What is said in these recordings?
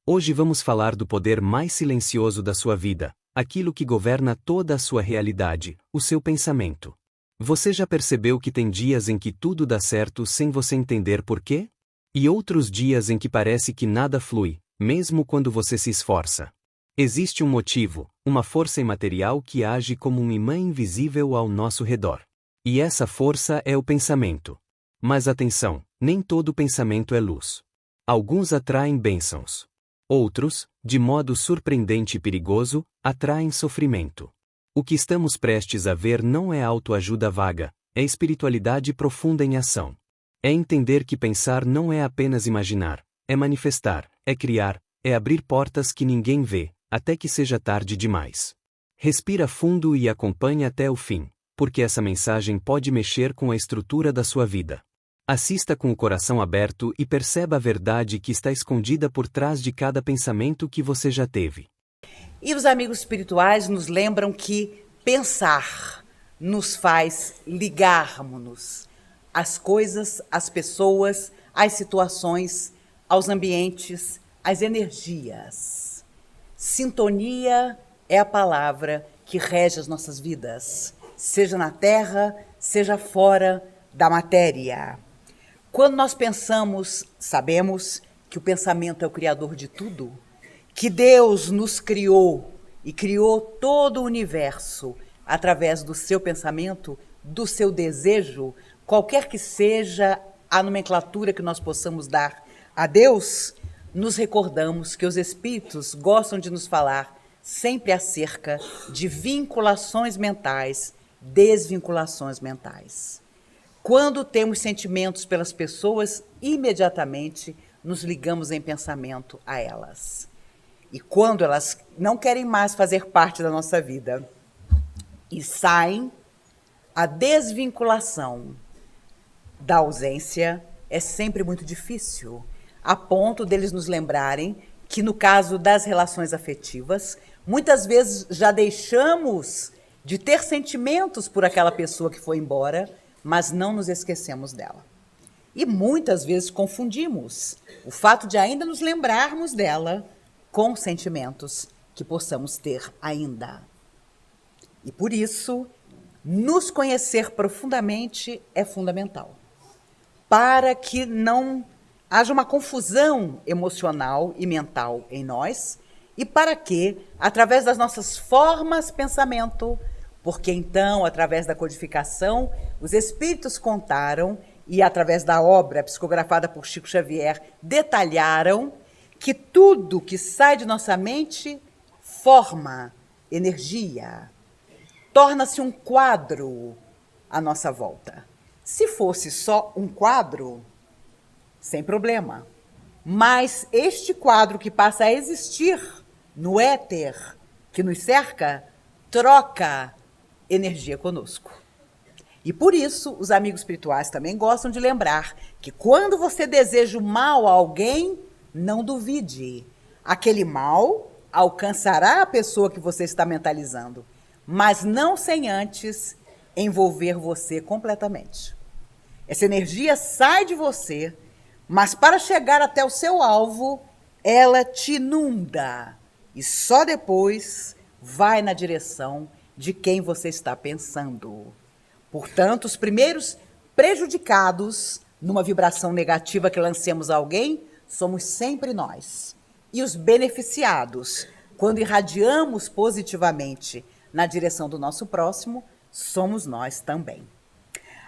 Hoje vamos falar do poder mais silencioso da sua vida, aquilo que governa toda a sua realidade, o seu pensamento. Você já percebeu que tem dias em que tudo dá certo sem você entender por quê? E outros dias em que parece que nada flui, mesmo quando você se esforça. Existe um motivo, uma força imaterial que age como um imã invisível ao nosso redor. E essa força é o pensamento. Mas atenção, nem todo pensamento é luz. Alguns atraem bênçãos. Outros, de modo surpreendente e perigoso, atraem sofrimento. O que estamos prestes a ver não é autoajuda vaga, é espiritualidade profunda em ação. É entender que pensar não é apenas imaginar, é manifestar, é criar, é abrir portas que ninguém vê, até que seja tarde demais. Respira fundo e acompanhe até o fim, porque essa mensagem pode mexer com a estrutura da sua vida. Assista com o coração aberto e perceba a verdade que está escondida por trás de cada pensamento que você já teve. E os amigos espirituais nos lembram que pensar nos faz ligarmos-nos às coisas, às pessoas, às situações, aos ambientes, às energias. Sintonia é a palavra que rege as nossas vidas, seja na Terra, seja fora da matéria. Quando nós pensamos, sabemos que o pensamento é o criador de tudo, que Deus nos criou e criou todo o universo através do seu pensamento, do seu desejo, qualquer que seja a nomenclatura que nós possamos dar a Deus, nos recordamos que os espíritos gostam de nos falar sempre acerca de vinculações mentais, desvinculações mentais. Quando temos sentimentos pelas pessoas, imediatamente nos ligamos em pensamento a elas. E quando elas não querem mais fazer parte da nossa vida e saem, a desvinculação da ausência é sempre muito difícil, a ponto deles nos lembrarem que, no caso das relações afetivas, muitas vezes já deixamos de ter sentimentos por aquela pessoa que foi embora, mas não nos esquecemos dela. E muitas vezes confundimos o fato de ainda nos lembrarmos dela com sentimentos que possamos ter ainda. E por isso, nos conhecer profundamente é fundamental, para que não haja uma confusão emocional e mental em nós, e para que, através das nossas formas de pensamento, porque então, através da codificação, os espíritos contaram, e através da obra psicografada por Chico Xavier, detalharam que tudo que sai de nossa mente forma energia, torna-se um quadro à nossa volta. Se fosse só um quadro, sem problema. Mas este quadro que passa a existir no éter que nos cerca, troca energia conosco. E por isso, os amigos espirituais também gostam de lembrar que quando você deseja o mal a alguém, não duvide. Aquele mal alcançará a pessoa que você está mentalizando, mas não sem antes envolver você completamente. Essa energia sai de você, mas para chegar até o seu alvo, ela te inunda e só depois vai na direção de quem você está pensando. Portanto, os primeiros prejudicados numa vibração negativa que lancemos a alguém somos sempre nós. E os beneficiados, quando irradiamos positivamente na direção do nosso próximo, somos nós também.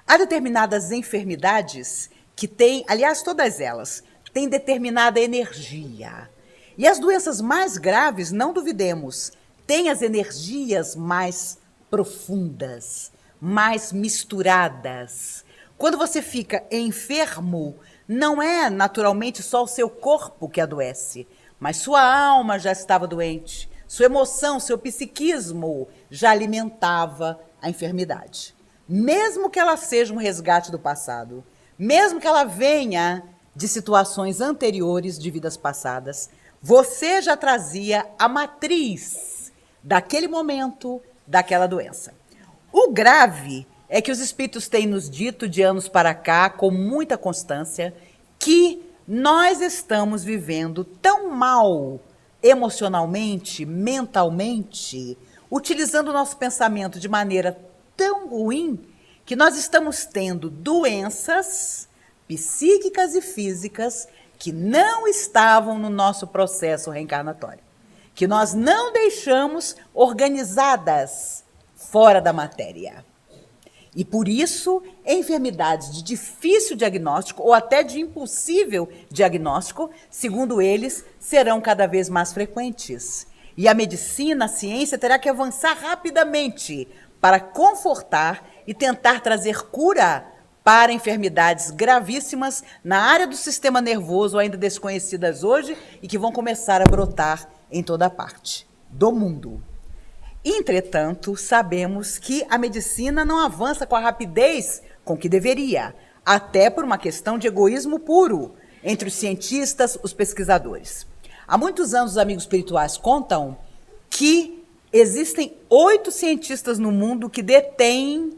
Há determinadas enfermidades que têm, aliás, todas elas, têm determinada energia. E as doenças mais graves, não duvidemos, têm as energias mais profundas, mais misturadas. Quando você fica enfermo, não é naturalmente só o seu corpo que adoece, mas sua alma já estava doente, sua emoção, seu psiquismo já alimentava a enfermidade. Mesmo que ela seja um resgate do passado, mesmo que ela venha de situações anteriores de vidas passadas, você já trazia a matriz daquele momento, daquela doença. O grave é que os espíritos têm nos dito de anos para cá, com muita constância, que nós estamos vivendo tão mal emocionalmente, mentalmente, utilizando o nosso pensamento de maneira tão ruim, que nós estamos tendo doenças psíquicas e físicas que não estavam no nosso processo reencarnatório, que nós não deixamos organizadas fora da matéria. E por isso, enfermidades de difícil diagnóstico ou até de impossível diagnóstico, segundo eles, serão cada vez mais frequentes. E a medicina, a ciência, terá que avançar rapidamente para confortar e tentar trazer cura para enfermidades gravíssimas na área do sistema nervoso, ainda desconhecidas hoje, e que vão começar a brotar em toda parte do mundo. Entretanto, sabemos que a medicina não avança com a rapidez com que deveria, até por uma questão de egoísmo puro entre os cientistas, os pesquisadores. Há muitos anos, os amigos espirituais contam que existem 8 cientistas no mundo que detêm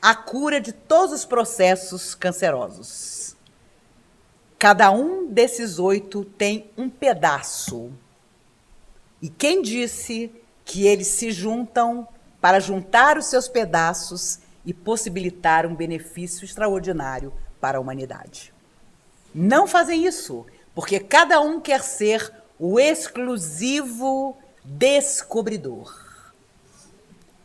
a cura de todos os processos cancerosos. Cada um desses 8 tem um pedaço. E quem disse que eles se juntam para juntar os seus pedaços e possibilitar um benefício extraordinário para a humanidade? Não fazem isso, porque cada um quer ser o exclusivo descobridor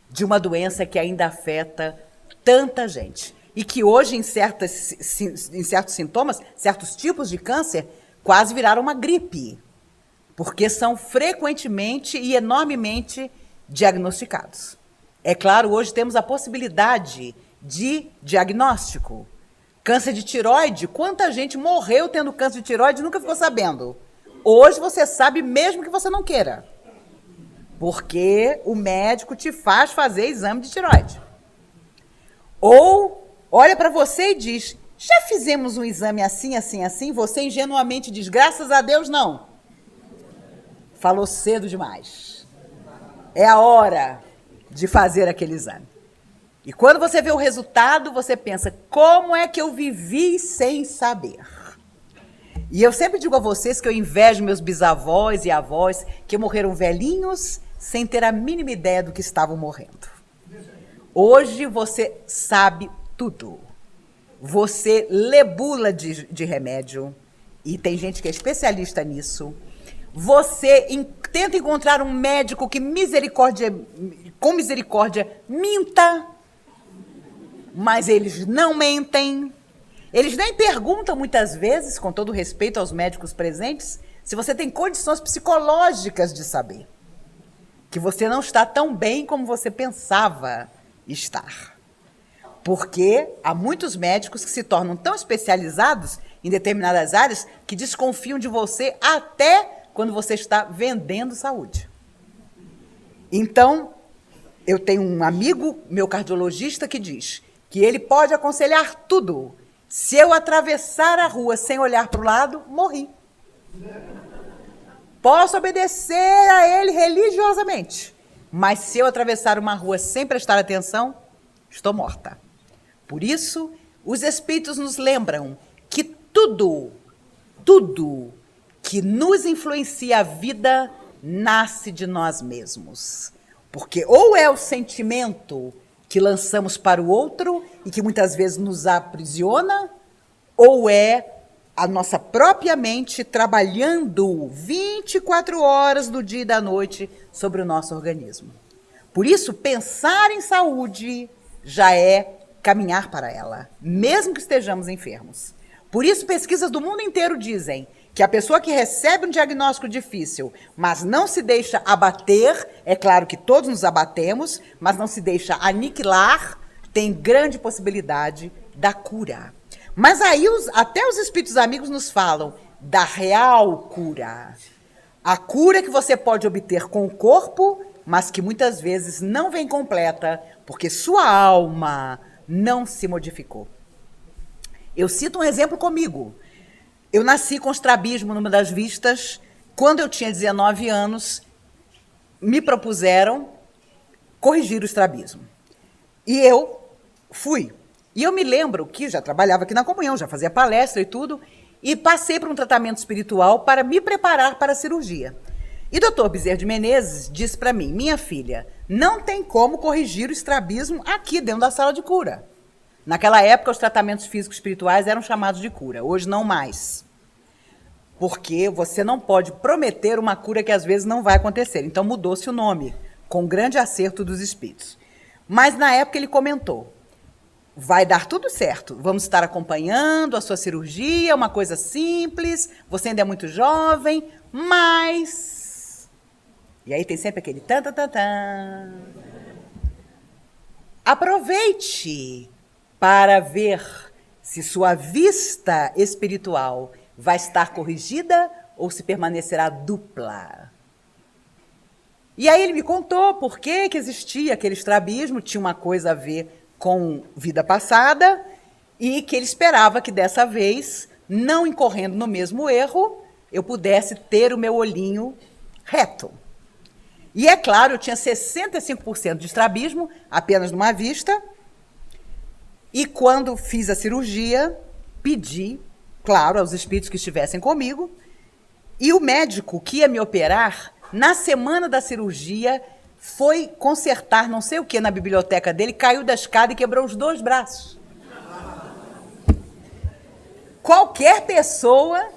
de uma doença que ainda afeta tanta gente. E que hoje, em certos sintomas, certos tipos de câncer, quase viraram uma gripe, porque são frequentemente e enormemente diagnosticados. É claro, hoje temos a possibilidade de diagnóstico. Câncer de tireoide, quanta gente morreu tendo câncer de tireoide e nunca ficou sabendo? Hoje você sabe mesmo que você não queira, porque o médico te faz fazer exame de tireoide. Ou olha para você e diz, já fizemos um exame assim, assim, assim? Você ingenuamente diz, graças a Deus, não. Falou cedo demais. É a hora de fazer aquele exame. E quando você vê o resultado, você pensa, como é que eu vivi sem saber? E eu sempre digo a vocês que eu invejo meus bisavós e avós que morreram velhinhos sem ter a mínima ideia do que estavam morrendo. Hoje você sabe tudo. Você lê bula de remédio, e tem gente que é especialista nisso. Você tenta encontrar um médico que com misericórdia minta, mas eles não mentem. Eles nem perguntam muitas vezes, com todo respeito aos médicos presentes, se você tem condições psicológicas de saber que você não está tão bem como você pensava estar. Porque há muitos médicos que se tornam tão especializados em determinadas áreas que desconfiam de você até quando você está vendendo saúde. Então, eu tenho um amigo, meu cardiologista, que diz que ele pode aconselhar tudo. Se eu atravessar a rua sem olhar para o lado, morri. Posso obedecer a ele religiosamente, mas se eu atravessar uma rua sem prestar atenção, estou morta. Por isso, os espíritos nos lembram que tudo que nos influencia a vida nasce de nós mesmos. Porque ou é o sentimento que lançamos para o outro e que muitas vezes nos aprisiona, ou é a nossa própria mente trabalhando 24 horas do dia e da noite sobre o nosso organismo. Por isso, pensar em saúde já é caminhar para ela, mesmo que estejamos enfermos. Por isso, pesquisas do mundo inteiro dizem que a pessoa que recebe um diagnóstico difícil, mas não se deixa abater, é claro que todos nos abatemos, mas não se deixa aniquilar, tem grande possibilidade da cura. Mas aí até os espíritos amigos nos falam da real cura. A cura que você pode obter com o corpo, mas que muitas vezes não vem completa, porque sua alma não se modificou. Eu cito um exemplo comigo. Eu nasci com estrabismo numa das vistas. Quando eu tinha 19 anos, me propuseram corrigir o estrabismo. E eu fui. E eu me lembro que já trabalhava aqui na comunhão, já fazia palestra e tudo, e passei por um tratamento espiritual para me preparar para a cirurgia. E Dr. Bezerra de Menezes disse para mim: minha filha, não tem como corrigir o estrabismo aqui dentro da sala de cura. Naquela época, os tratamentos físicos espirituais eram chamados de cura, hoje não mais. Porque você não pode prometer uma cura que às vezes não vai acontecer. Então mudou-se o nome, com grande acerto dos espíritos. Mas na época ele comentou: vai dar tudo certo, vamos estar acompanhando a sua cirurgia, uma coisa simples, você ainda é muito jovem, mas... E aí tem sempre aquele tan, tan, tan, tan. Aproveite para ver se sua vista espiritual vai estar corrigida ou se permanecerá dupla. E aí ele me contou por que existia aquele estrabismo, tinha uma coisa a ver com vida passada, e que ele esperava que dessa vez, não incorrendo no mesmo erro, eu pudesse ter o meu olhinho reto. E é claro, eu tinha 65% de estrabismo, apenas numa vista, e quando fiz a cirurgia, pedi, claro, aos espíritos que estivessem comigo, e o médico que ia me operar, na semana da cirurgia, foi consertar não sei o que na biblioteca dele, caiu da escada e quebrou os 2 braços. Qualquer pessoa,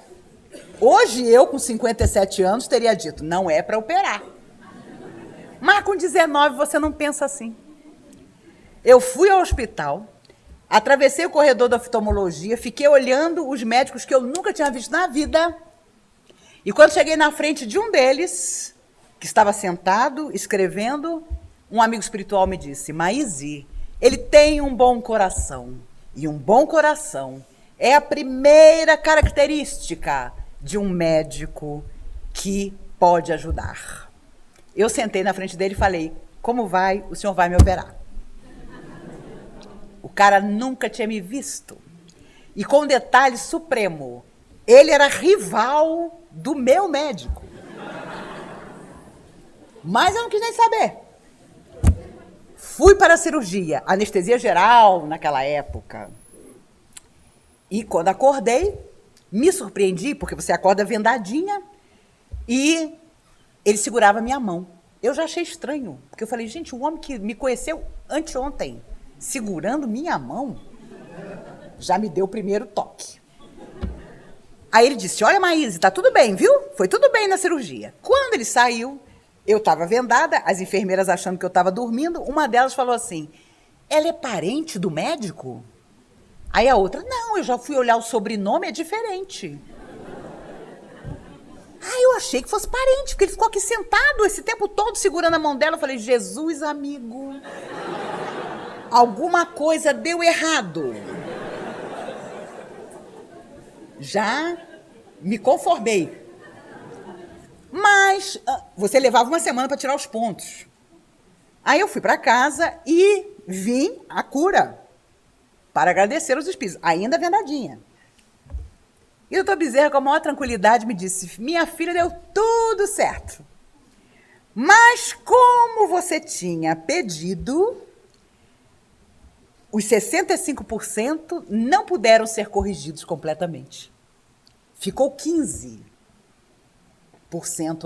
hoje eu com 57 anos, teria dito: não é para operar. Mas com 19 você não pensa assim. Eu fui ao hospital, atravessei o corredor da oftalmologia, fiquei olhando os médicos que eu nunca tinha visto na vida. E quando cheguei na frente de um deles, que estava sentado, escrevendo, um amigo espiritual me disse: Maíse, ele tem um bom coração. E um bom coração é a primeira característica de um médico que pode ajudar. Eu sentei na frente dele e falei: como vai? O senhor vai me operar. O cara nunca tinha me visto. E com um detalhe supremo, ele era rival do meu médico. Mas eu não quis nem saber. Fui para a cirurgia, anestesia geral naquela época. E quando acordei, me surpreendi, porque você acorda vendadinha, e ele segurava minha mão. Eu já achei estranho, porque eu falei: gente, um homem que me conheceu anteontem, segurando minha mão, já me deu o primeiro toque. Aí ele disse: olha, Maíse, tá tudo bem, viu? Foi tudo bem na cirurgia. Quando ele saiu, eu estava vendada, as enfermeiras achando que eu estava dormindo, uma delas falou assim: ela é parente do médico? Aí a outra: não, eu já fui olhar o sobrenome, é diferente. Aí eu achei que fosse parente, porque ele ficou aqui sentado esse tempo todo segurando a mão dela. Eu falei: Jesus, amigo, alguma coisa deu errado. Já me conformei. Mas você levava uma semana para tirar os pontos. Aí eu fui para casa e vim à cura para agradecer aos espíritos, ainda vendadinha. E o Dr. Bezerra, com a maior tranquilidade, me disse: minha filha, deu tudo certo. Mas como você tinha pedido, os 65% não puderam ser corrigidos completamente. Ficou 15%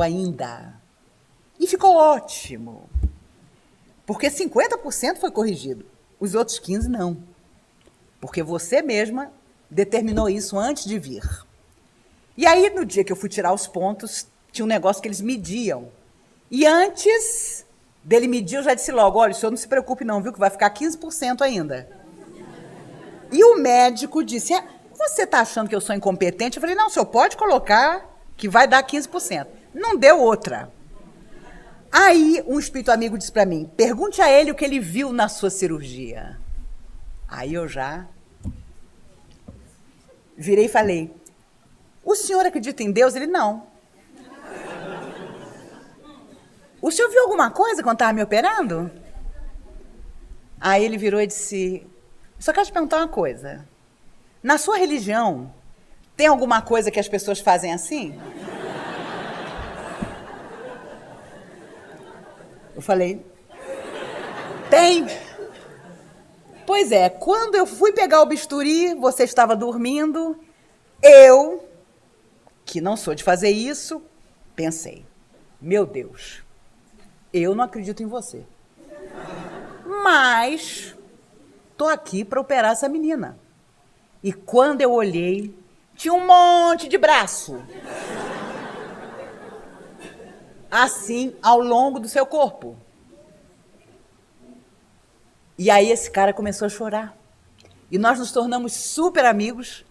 ainda. E ficou ótimo. Porque 50% foi corrigido. Os outros 15% não. Porque você mesma determinou isso antes de vir. E aí, no dia que eu fui tirar os pontos, tinha um negócio que eles mediam. E antes dele medir, eu já disse logo: olha, o senhor não se preocupe não, viu, que vai ficar 15% ainda. E o médico disse: você está achando que eu sou incompetente? Eu falei: não, o senhor pode colocar que vai dar 15%. Não deu outra. Aí um espírito amigo disse para mim: pergunte a ele o que ele viu na sua cirurgia. Aí eu já virei e falei: o senhor acredita em Deus? Ele: não. O senhor viu alguma coisa quando estava me operando? Aí ele virou e disse: só quero te perguntar uma coisa. Na sua religião, tem alguma coisa que as pessoas fazem assim? Eu falei: tem. Pois é, quando eu fui pegar o bisturi, você estava dormindo, Eu, que não sou de fazer isso, pensei, meu Deus, eu não acredito em você. Mas tô aqui para operar essa menina. E quando eu olhei, tinha um monte de braço. Assim, ao longo do seu corpo. E aí esse cara começou a chorar. E nós nos tornamos super amigos,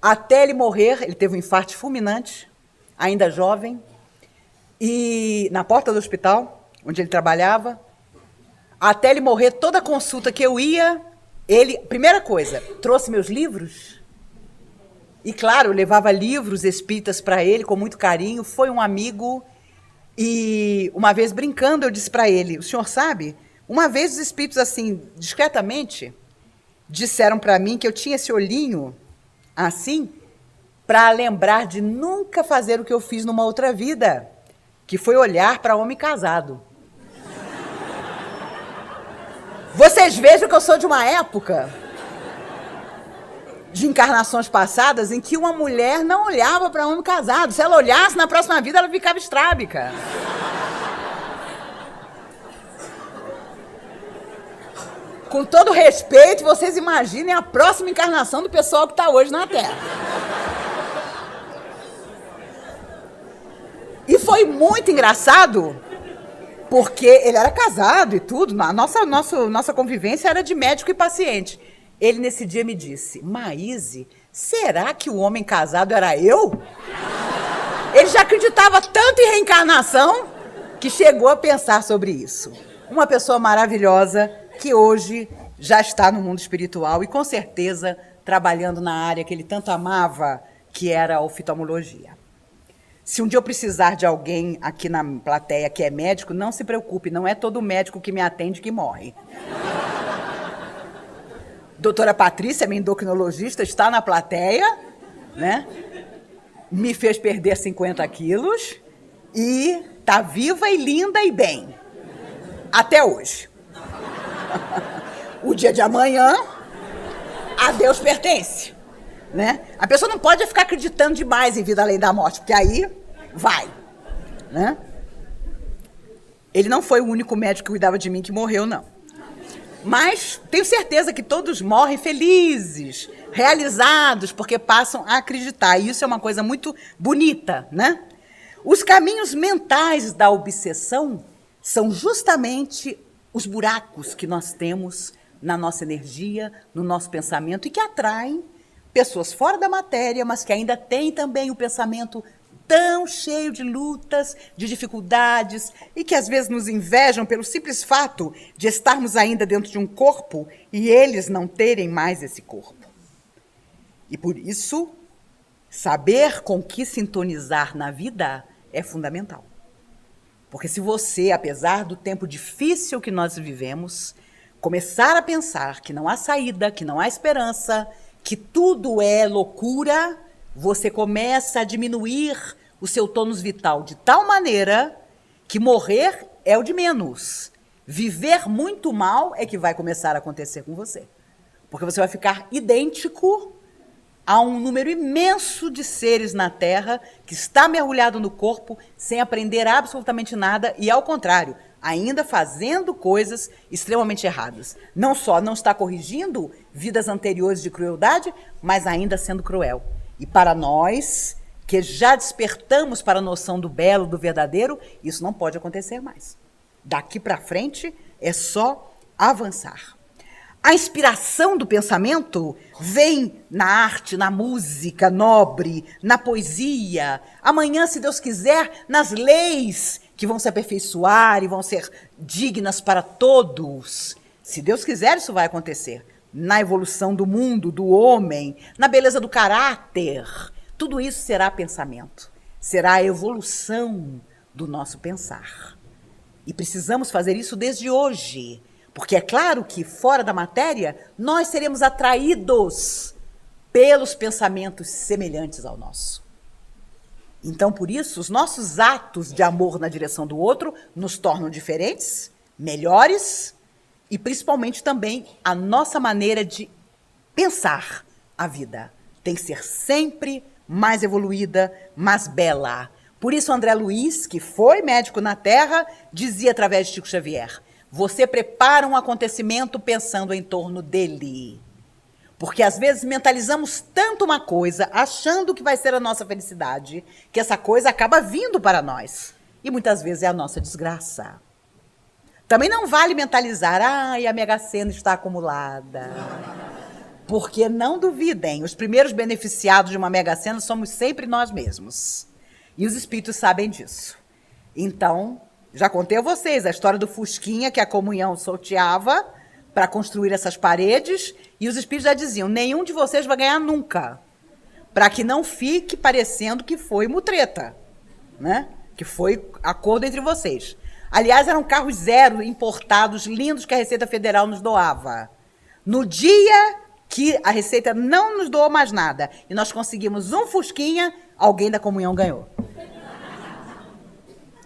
até ele morrer. Ele teve um infarto fulminante, ainda jovem, e na porta do hospital, onde ele trabalhava, até ele morrer, toda consulta que eu ia, ele, primeira coisa, trouxe meus livros. E claro, eu levava livros espíritas para ele com muito carinho, foi um amigo. E uma vez brincando, eu disse para ele, o senhor sabe, uma vez os espíritos, assim, discretamente, disseram para mim que eu tinha esse olhinho, assim, para lembrar de nunca fazer o que eu fiz numa outra vida, que foi olhar para homem casado. Vocês vejam que eu sou de uma época de encarnações passadas em que uma mulher não olhava para homem casado. Se ela olhasse, na próxima vida ela ficava estrábica. Com todo respeito, vocês imaginem a próxima encarnação do pessoal que está hoje na Terra. E foi muito engraçado, porque ele era casado e tudo, nossa convivência era de médico e paciente. Ele, nesse dia, me disse, Maíse, será que o homem casado era eu? Ele já acreditava tanto em reencarnação que chegou a pensar sobre isso. Uma pessoa maravilhosa que hoje já está no mundo espiritual e, com certeza, trabalhando na área que ele tanto amava, que era a oftalmologia. Se um dia eu precisar de alguém aqui na plateia que é médico, não se preocupe, não é todo médico que me atende que morre. Doutora Patrícia, minha endocrinologista, está na plateia, né? Me fez perder 50 quilos e está viva e linda e bem. Até hoje. O dia de amanhã, a Deus pertence, né? A pessoa não pode ficar acreditando demais em vida além da morte, porque aí vai, né? Ele não foi o único médico que cuidava de mim que morreu, não. Mas tenho certeza que todos morrem felizes, realizados, porque passam a acreditar. E isso é uma coisa muito bonita, né? Os caminhos mentais da obsessão são justamente os buracos que nós temos na nossa energia, no nosso pensamento, e que atraem pessoas fora da matéria, mas que ainda têm também o pensamento tão cheio de lutas, de dificuldades, e que às vezes nos invejam pelo simples fato de estarmos ainda dentro de um corpo e eles não terem mais esse corpo. E por isso, saber com que sintonizar na vida é fundamental. Porque se você, apesar do tempo difícil que nós vivemos, começar a pensar que não há saída, que não há esperança, que tudo é loucura, você começa a diminuir o seu tônus vital de tal maneira que morrer é o de menos. Viver muito mal é que vai começar a acontecer com você. Porque você vai ficar idêntico a um número imenso de seres na Terra que está mergulhado no corpo sem aprender absolutamente nada e, ao contrário, ainda fazendo coisas extremamente erradas. Não só não está corrigindo vidas anteriores de crueldade, mas ainda sendo cruel. E para nós, que já despertamos para a noção do belo, do verdadeiro, isso não pode acontecer mais. Daqui para frente é só avançar. A inspiração do pensamento vem na arte, na música nobre, na poesia. Amanhã, se Deus quiser, nas leis que vão se aperfeiçoar e vão ser dignas para todos. Se Deus quiser, isso vai acontecer. Na evolução do mundo, do homem, na beleza do caráter. Tudo isso será pensamento. Será a evolução do nosso pensar. E precisamos fazer isso desde hoje. Porque é claro que, fora da matéria, nós seremos atraídos pelos pensamentos semelhantes ao nosso. Então, por isso, os nossos atos de amor na direção do outro nos tornam diferentes, melhores, e principalmente também a nossa maneira de pensar a vida, tem que ser sempre mais evoluída, mais bela. Por isso, André Luiz, que foi médico na Terra, dizia através de Chico Xavier: você prepara um acontecimento pensando em torno dele. Porque às vezes mentalizamos tanto uma coisa, achando que vai ser a nossa felicidade, que essa coisa acaba vindo para nós. E muitas vezes é a nossa desgraça. Também não vale mentalizar: ai, a Mega Sena está acumulada. Porque não duvidem, os primeiros beneficiados de uma Mega Sena somos sempre nós mesmos. E os espíritos sabem disso. Então, já contei a vocês a história do Fusquinha que a comunhão sorteava para construir essas paredes, e os espíritos já diziam: nenhum de vocês vai ganhar nunca, para que não fique parecendo que foi mutreta, né? Que foi acordo entre vocês. Aliás, eram carros zero importados, lindos, que a Receita Federal nos doava. No dia que a Receita não nos doou mais nada e nós conseguimos um Fusquinha, alguém da comunhão ganhou.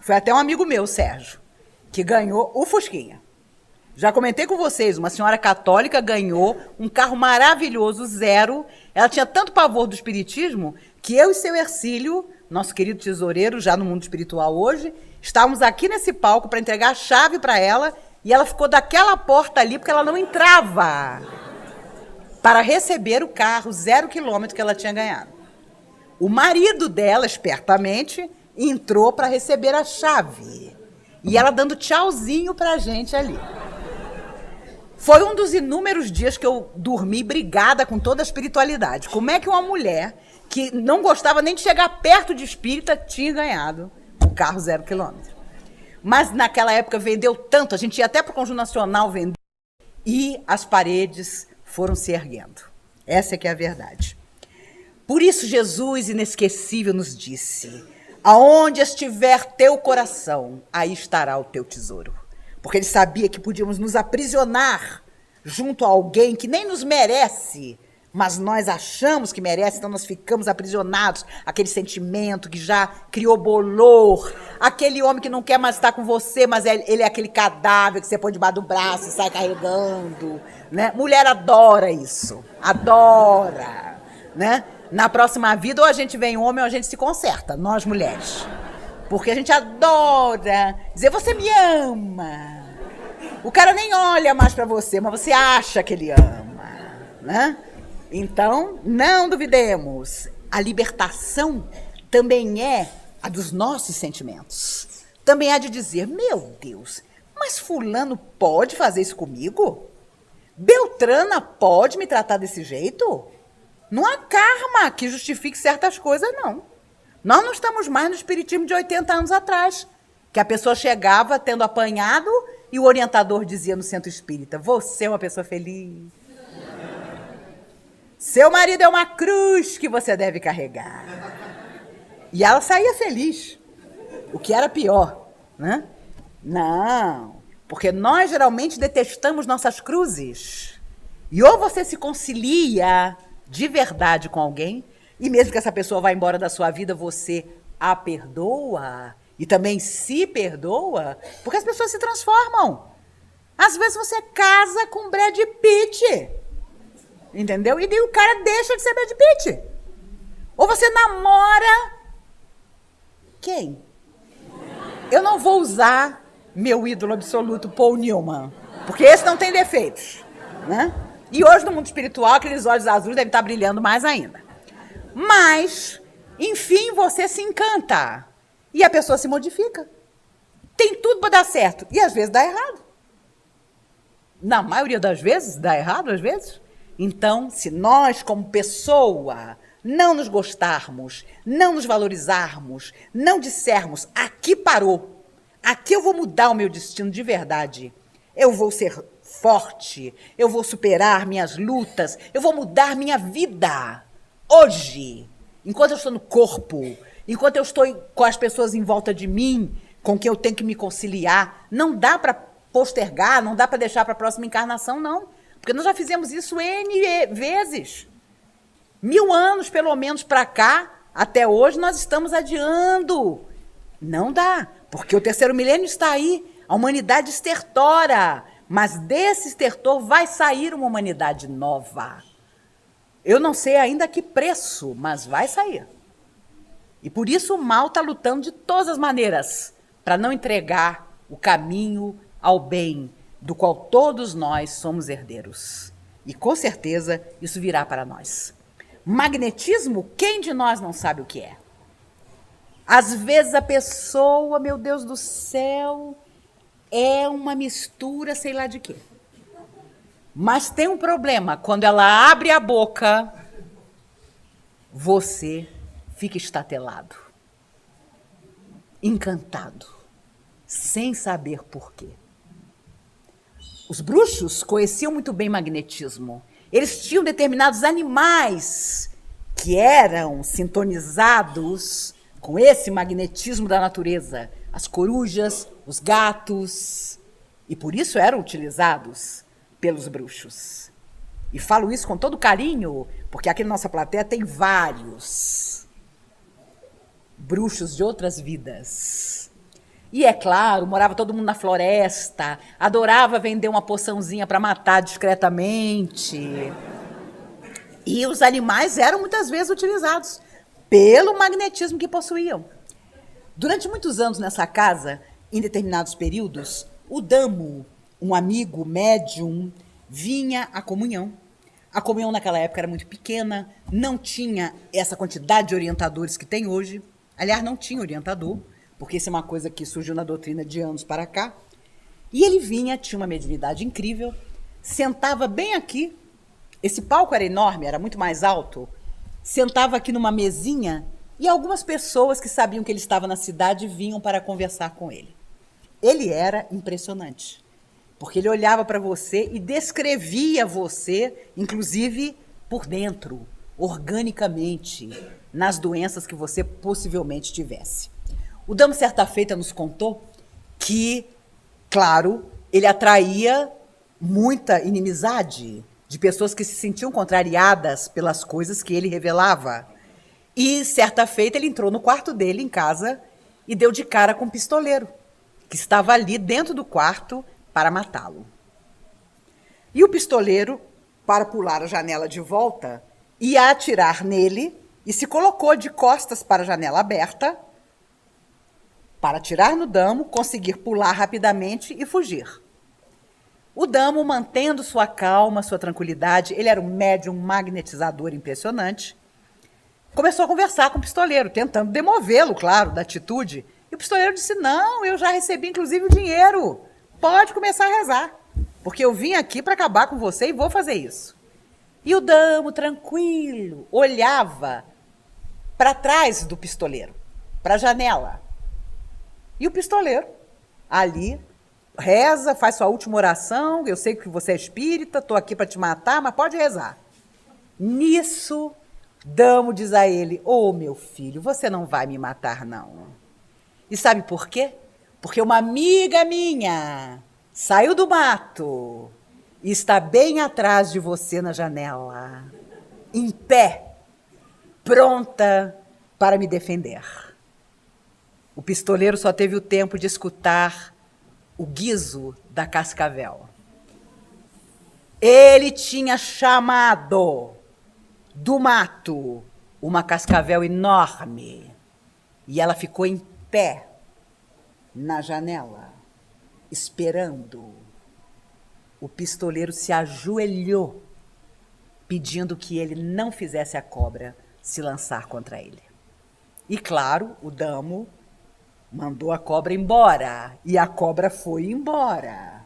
Foi até um amigo meu, Sérgio, que ganhou o Fusquinha. Já comentei com vocês, uma senhora católica ganhou um carro maravilhoso, zero. Ela tinha tanto pavor do espiritismo que eu e seu Hercílio, nosso querido tesoureiro, já no mundo espiritual hoje, estávamos aqui nesse palco para entregar a chave para ela, e ela ficou daquela porta ali porque ela não entrava para receber o carro 0 quilômetro que ela tinha ganhado. O marido dela, espertamente, entrou para receber a chave. E ela dando tchauzinho para a gente ali. Foi um dos inúmeros dias que eu dormi brigada com toda a espiritualidade. Como é que uma mulher que não gostava nem de chegar perto de espírita tinha ganhado um carro 0 quilômetro? Mas naquela época vendeu tanto, a gente ia até para o Conjunto Nacional vender, e as paredes foram se erguendo. Essa é que é a verdade. Por isso Jesus inesquecível nos disse: aonde estiver teu coração, aí estará o teu tesouro. Porque ele sabia que podíamos nos aprisionar junto a alguém que nem nos merece, mas nós achamos que merece, então nós ficamos aprisionados. Aquele sentimento que já criou bolor, aquele homem que não quer mais estar com você, mas ele é aquele cadáver que você põe debaixo do braço e sai carregando, né? Mulher adora isso, adora, né? Na próxima vida, ou a gente vem homem ou a gente se conserta, nós mulheres. Porque a gente adora dizer: você me ama. O cara nem olha mais para você, mas você acha que ele ama, né? Então, não duvidemos. A libertação também é a dos nossos sentimentos. Também há de dizer: meu Deus, mas fulano pode fazer isso comigo? Beltrana pode me tratar desse jeito? Não há karma que justifique certas coisas, não. Nós não estamos mais no espiritismo de 80 anos atrás, que a pessoa chegava tendo apanhado e o orientador dizia no centro espírita: você é uma pessoa feliz. Seu marido é uma cruz que você deve carregar. E ela saía feliz, o que era pior, né? Não, porque nós geralmente detestamos nossas cruzes. E ou você se concilia de verdade com alguém, e mesmo que essa pessoa vá embora da sua vida, você a perdoa e também se perdoa, porque as pessoas se transformam. Às vezes você casa com Brad Pitt, entendeu? E daí o cara deixa de ser Brad Pitt. Ou você namora quem? Eu não vou usar meu ídolo absoluto, Paul Newman, porque esse não tem defeitos, né? E hoje no mundo espiritual, aqueles olhos azuis devem estar brilhando mais ainda. Mas, enfim, você se encanta. E a pessoa se modifica. Tem tudo para dar certo. E às vezes dá errado. Na maioria das vezes, dá errado às vezes. Então, se nós, como pessoa, não nos gostarmos, não nos valorizarmos, não dissermos: aqui parou, aqui eu vou mudar o meu destino de verdade, eu vou ser forte, eu vou superar minhas lutas, eu vou mudar minha vida. Hoje, enquanto eu estou no corpo, enquanto eu estou com as pessoas em volta de mim, com quem eu tenho que me conciliar, não dá para postergar, não dá para deixar para a próxima encarnação, não. Porque nós já fizemos isso N vezes. 1000 anos, pelo menos, para cá, até hoje, nós estamos adiando. Não dá, porque o terceiro milênio está aí, a humanidade estertora, mas desse estertor vai sair uma humanidade nova. Eu não sei ainda a que preço, mas vai sair. E por isso o mal está lutando de todas as maneiras para não entregar o caminho ao bem, do qual todos nós somos herdeiros. E com certeza isso virá para nós. Magnetismo, quem de nós não sabe o que é? Às vezes a pessoa, meu Deus do céu, é uma mistura, sei lá de quê. Mas tem um problema, quando ela abre a boca, você fica estatelado, encantado, sem saber por quê. Os bruxos conheciam muito bem magnetismo. Eles tinham determinados animais que eram sintonizados com esse magnetismo da natureza. As corujas, os gatos. E por isso eram utilizados pelos bruxos. E falo isso com todo carinho, porque aqui na nossa plateia tem vários bruxos de outras vidas. E é claro, morava todo mundo na floresta, adorava vender uma poçãozinha para matar discretamente. E os animais eram muitas vezes utilizados pelo magnetismo que possuíam. Durante muitos anos nessa casa, em determinados períodos, o Damo, um amigo médium, vinha à comunhão. A comunhão naquela época era muito pequena, não tinha essa quantidade de orientadores que tem hoje. Aliás, não tinha orientador, porque isso é uma coisa que surgiu na doutrina de anos para cá. E ele vinha, tinha uma mediunidade incrível, sentava bem aqui, esse palco era enorme, era muito mais alto, sentava aqui numa mesinha e algumas pessoas que sabiam que ele estava na cidade vinham para conversar com ele. Ele era impressionante, porque ele olhava para você e descrevia você, inclusive por dentro, organicamente, nas doenças que você possivelmente tivesse. O Damo, certa feita, nos contou que, claro, ele atraía muita inimizade de pessoas que se sentiam contrariadas pelas coisas que ele revelava. E, certa feita, ele entrou no quarto dele, em casa, e deu de cara com um pistoleiro, que estava ali dentro do quarto para matá-lo. E o pistoleiro, para pular a janela de volta, ia atirar nele e se colocou de costas para a janela aberta, para atirar no Damo, conseguir pular rapidamente e fugir. O Damo, mantendo sua calma, sua tranquilidade, ele era um médium magnetizador impressionante, começou a conversar com o pistoleiro, tentando demovê-lo, claro, da atitude. E o pistoleiro disse, não, eu já recebi inclusive o dinheiro, pode começar a rezar, porque eu vim aqui para acabar com você e vou fazer isso. E o Damo, tranquilo, olhava para trás do pistoleiro, para a janela. E o pistoleiro, ali, reza, faz sua última oração, eu sei que você é espírita, estou aqui para te matar, mas pode rezar. Nisso, Damo diz a ele, ô meu filho, você não vai me matar não. E sabe por quê? Porque uma amiga minha saiu do mato e está bem atrás de você na janela, em pé, pronta para me defender. O pistoleiro só teve o tempo de escutar o guizo da cascavel. Ele tinha chamado do mato uma cascavel enorme e ela ficou em pé na janela, esperando. O pistoleiro se ajoelhou, pedindo que ele não fizesse a cobra se lançar contra ele. E claro, o Damo mandou a cobra embora, e a cobra foi embora,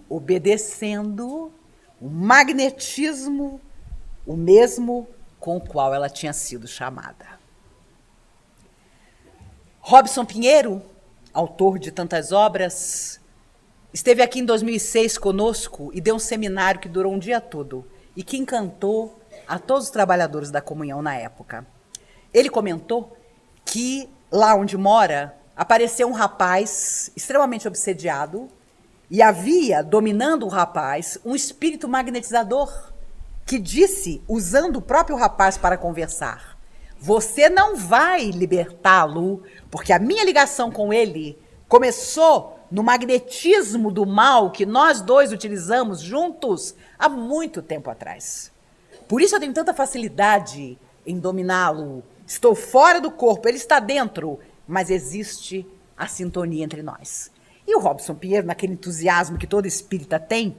obedecendo o magnetismo, o mesmo com o qual ela tinha sido chamada. Robson Pinheiro, autor de tantas obras, esteve aqui em 2006 conosco e deu um seminário que durou um dia todo e que encantou a todos os trabalhadores da comunhão na época. Ele comentou que lá onde mora apareceu um rapaz extremamente obsediado e havia, dominando o rapaz, um espírito magnetizador que disse, usando o próprio rapaz para conversar, você não vai libertá-lo, porque a minha ligação com ele começou no magnetismo do mal que nós dois utilizamos juntos há muito tempo atrás. Por isso eu tenho tanta facilidade em dominá-lo. Estou fora do corpo, ele está dentro, mas existe a sintonia entre nós. E o Robson Pinheiro, naquele entusiasmo que todo espírita tem,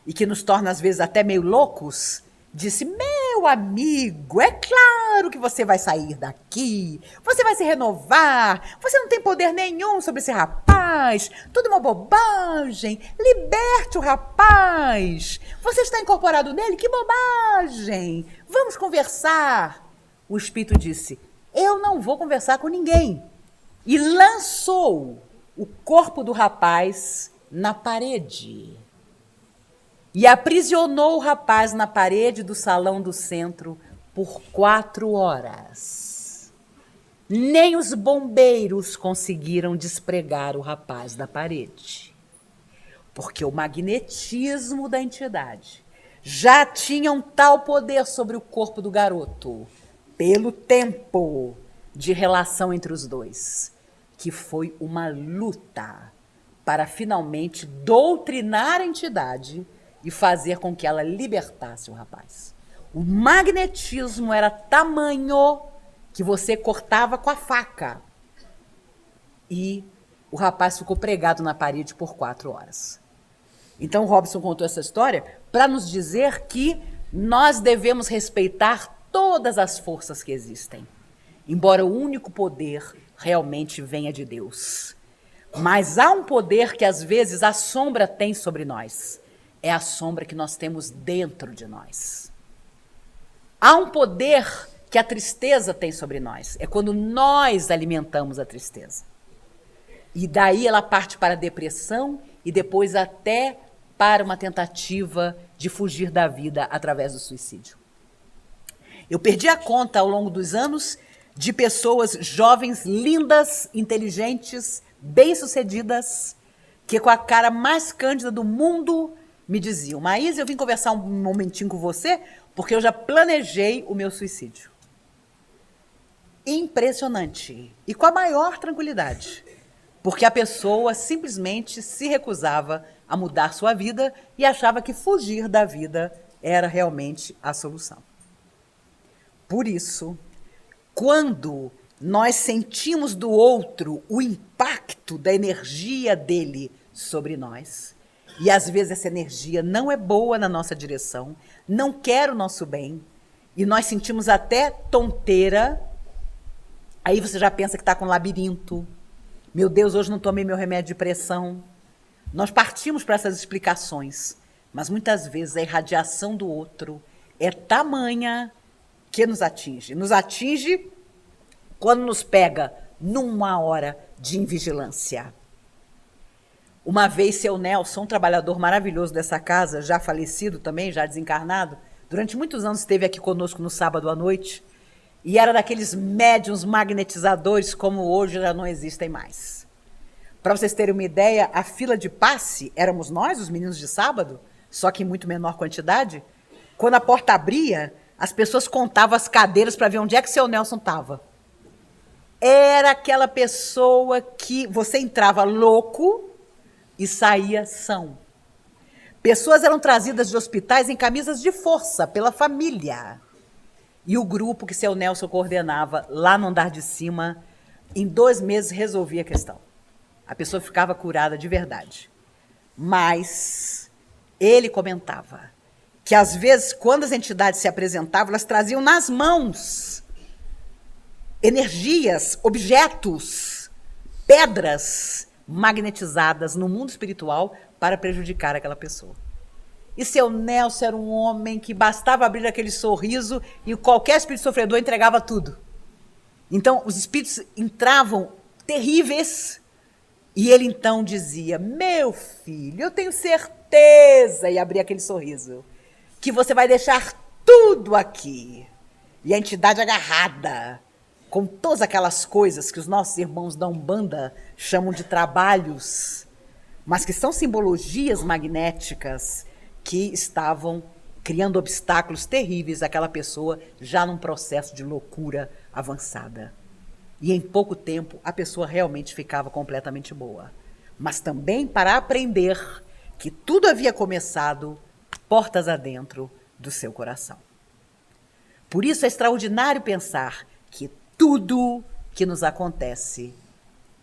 e que nos torna às vezes até meio loucos, disse: meu amigo, é claro que você vai sair daqui, você vai se renovar, você não tem poder nenhum sobre esse rapaz, tudo uma bobagem, liberte o rapaz, você está incorporado nele, que bobagem, vamos conversar. O espírito disse: eu não vou conversar com ninguém. E lançou o corpo do rapaz na parede. E aprisionou o rapaz na parede do salão do centro por 4 horas. Nem os bombeiros conseguiram despregar o rapaz da parede. Porque o magnetismo da entidade já tinha um tal poder sobre o corpo do garoto, pelo tempo de relação entre os dois, que foi uma luta para finalmente doutrinar a entidade e fazer com que ela libertasse o rapaz. O magnetismo era tamanho que você cortava com a faca. E o rapaz ficou pregado na parede por 4 horas. Então, Robson contou essa história para nos dizer que nós devemos respeitar todas as forças que existem, embora o único poder realmente venha de Deus. Mas há um poder que às vezes a sombra tem sobre nós. É a sombra que nós temos dentro de nós. Há um poder que a tristeza tem sobre nós. É quando nós alimentamos a tristeza. E daí ela parte para a depressão e depois até para uma tentativa de fugir da vida através do suicídio. Eu perdi a conta ao longo dos anos de pessoas jovens, lindas, inteligentes, bem-sucedidas, que com a cara mais cândida do mundo me diziam: Maísa, eu vim conversar um momentinho com você porque eu já planejei o meu suicídio. Impressionante. E com a maior tranquilidade. Porque a pessoa simplesmente se recusava a mudar sua vida e achava que fugir da vida era realmente a solução. Por isso, quando nós sentimos do outro o impacto da energia dele sobre nós, e às vezes essa energia não é boa na nossa direção, não quer o nosso bem, e nós sentimos até tonteira, aí você já pensa que está com labirinto. Meu Deus, hoje não tomei meu remédio de pressão. Nós partimos para essas explicações, mas muitas vezes a irradiação do outro é tamanha que nos atinge. Nos atinge quando nos pega numa hora de invigilância. Uma vez, seu Nelson, um trabalhador maravilhoso dessa casa, já falecido também, já desencarnado, durante muitos anos esteve aqui conosco no sábado à noite, e era daqueles médiuns magnetizadores como hoje já não existem mais. Para vocês terem uma ideia, a fila de passe éramos nós, os meninos de sábado, só que em muito menor quantidade. Quando a porta abria, as pessoas contavam as cadeiras para ver onde é que seu Nelson estava. Era aquela pessoa que você entrava louco e saía são. Pessoas eram trazidas de hospitais em camisas de força pela família. E o grupo que seu Nelson coordenava lá no andar de cima, em 2 meses resolvia a questão. A pessoa ficava curada de verdade. Mas ele comentava que às vezes, quando as entidades se apresentavam, elas traziam nas mãos energias, objetos, pedras magnetizadas no mundo espiritual para prejudicar aquela pessoa. E seu Nelson era um homem que bastava abrir aquele sorriso e qualquer espírito sofredor entregava tudo. Então, os espíritos entravam terríveis e ele então dizia: meu filho, eu tenho certeza, e abria aquele sorriso, que você vai deixar tudo aqui. E a entidade agarrada, com todas aquelas coisas que os nossos irmãos da Umbanda chamam de trabalhos, mas que são simbologias magnéticas que estavam criando obstáculos terríveis àquela pessoa já num processo de loucura avançada. E em pouco tempo a pessoa realmente ficava completamente boa. Mas também para aprender que tudo havia começado portas adentro do seu coração. Por isso é extraordinário pensar que tudo que nos acontece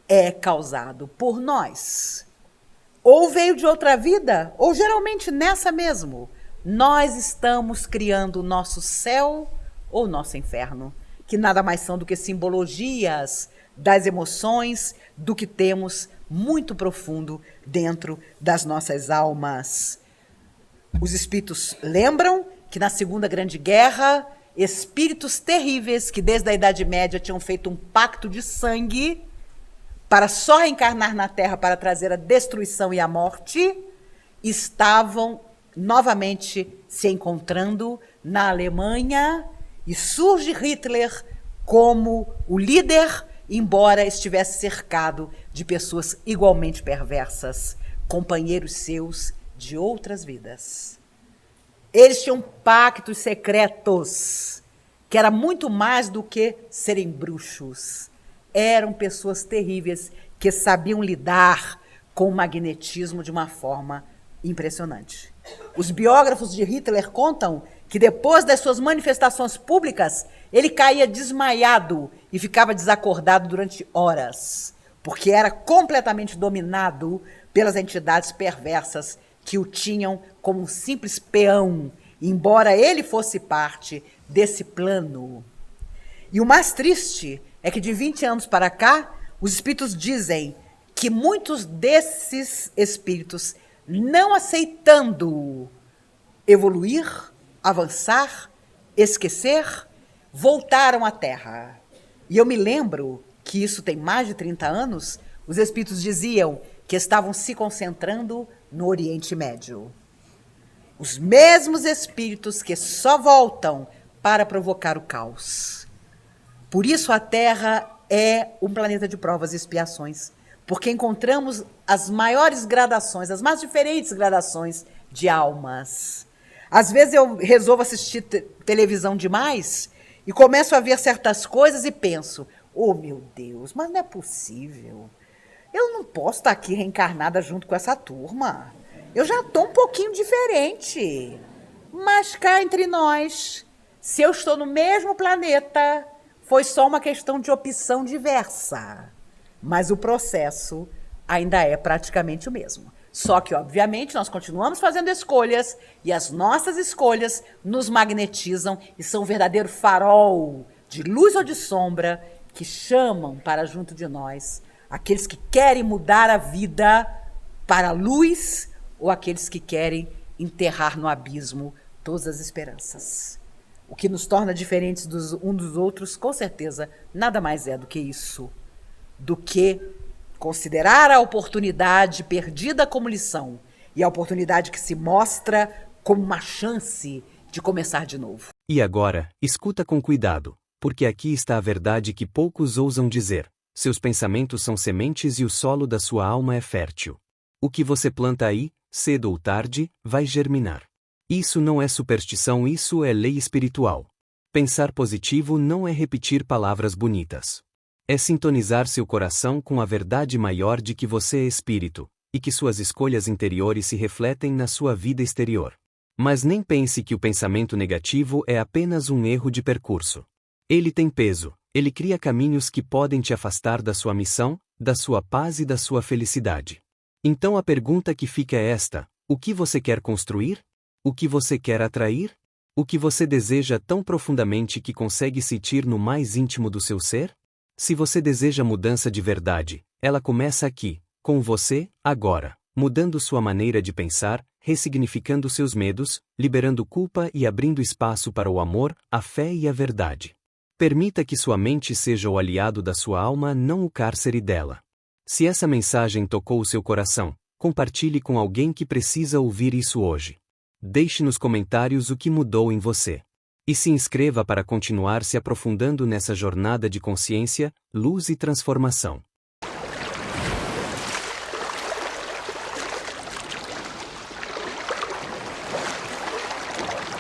é causado por nós. Ou veio de outra vida, ou geralmente nessa mesmo. Nós estamos criando o nosso céu ou nosso inferno, que nada mais são do que simbologias das emoções, do que temos muito profundo dentro das nossas almas. Os espíritos lembram que na Segunda Grande Guerra, espíritos terríveis que desde a Idade Média tinham feito um pacto de sangue para só reencarnar na Terra para trazer a destruição e a morte, estavam novamente se encontrando na Alemanha e surge Hitler como o líder, embora estivesse cercado de pessoas igualmente perversas, companheiros seus de outras vidas. Eles tinham pactos secretos, que era muito mais do que serem bruxos. Eram pessoas terríveis que sabiam lidar com o magnetismo de uma forma impressionante. Os biógrafos de Hitler contam que depois das suas manifestações públicas, ele caía desmaiado e ficava desacordado durante horas, porque era completamente dominado pelas entidades perversas que o tinham como um simples peão, embora ele fosse parte desse plano. E o mais triste é que de 20 anos para cá, os espíritos dizem que muitos desses espíritos, não aceitando evoluir, avançar, esquecer, voltaram à Terra. E eu me lembro que isso tem mais de 30 anos, os espíritos diziam que estavam se concentrando no Oriente Médio. Os mesmos espíritos que só voltam para provocar o caos. Por isso a Terra é um planeta de provas e expiações, porque encontramos as maiores gradações, as mais diferentes gradações de almas. Às vezes eu resolvo assistir televisão demais e começo a ver certas coisas e penso, oh meu Deus, mas não é possível. Eu não posso estar aqui reencarnada junto com essa turma. Eu já estou um pouquinho diferente. Mas cá entre nós, se eu estou no mesmo planeta, foi só uma questão de opção diversa. Mas o processo ainda é praticamente o mesmo. Só que, obviamente, nós continuamos fazendo escolhas e as nossas escolhas nos magnetizam e são um verdadeiro farol de luz ou de sombra que chamam para junto de nós aqueles que querem mudar a vida para a luz ou aqueles que querem enterrar no abismo todas as esperanças. O que nos torna diferentes um dos outros, com certeza, nada mais é do que isso, do que considerar a oportunidade perdida como lição e a oportunidade que se mostra como uma chance de começar de novo. E agora, escuta com cuidado, porque aqui está a verdade que poucos ousam dizer. Seus pensamentos são sementes e o solo da sua alma é fértil. O que você planta aí, cedo ou tarde, vai germinar. Isso não é superstição, isso é lei espiritual. Pensar positivo não é repetir palavras bonitas. É sintonizar seu coração com a verdade maior de que você é espírito, e que suas escolhas interiores se refletem na sua vida exterior. Mas nem pense que o pensamento negativo é apenas um erro de percurso. Ele tem peso, ele cria caminhos que podem te afastar da sua missão, da sua paz e da sua felicidade. Então a pergunta que fica é esta: o que você quer construir? O que você quer atrair? O que você deseja tão profundamente que consegue sentir no mais íntimo do seu ser? Se você deseja mudança de verdade, ela começa aqui, com você, agora, mudando sua maneira de pensar, ressignificando seus medos, liberando culpa e abrindo espaço para o amor, a fé e a verdade. Permita que sua mente seja o aliado da sua alma, não o cárcere dela. Se essa mensagem tocou o seu coração, compartilhe com alguém que precisa ouvir isso hoje. Deixe nos comentários o que mudou em você. E se inscreva para continuar se aprofundando nessa jornada de consciência, luz e transformação.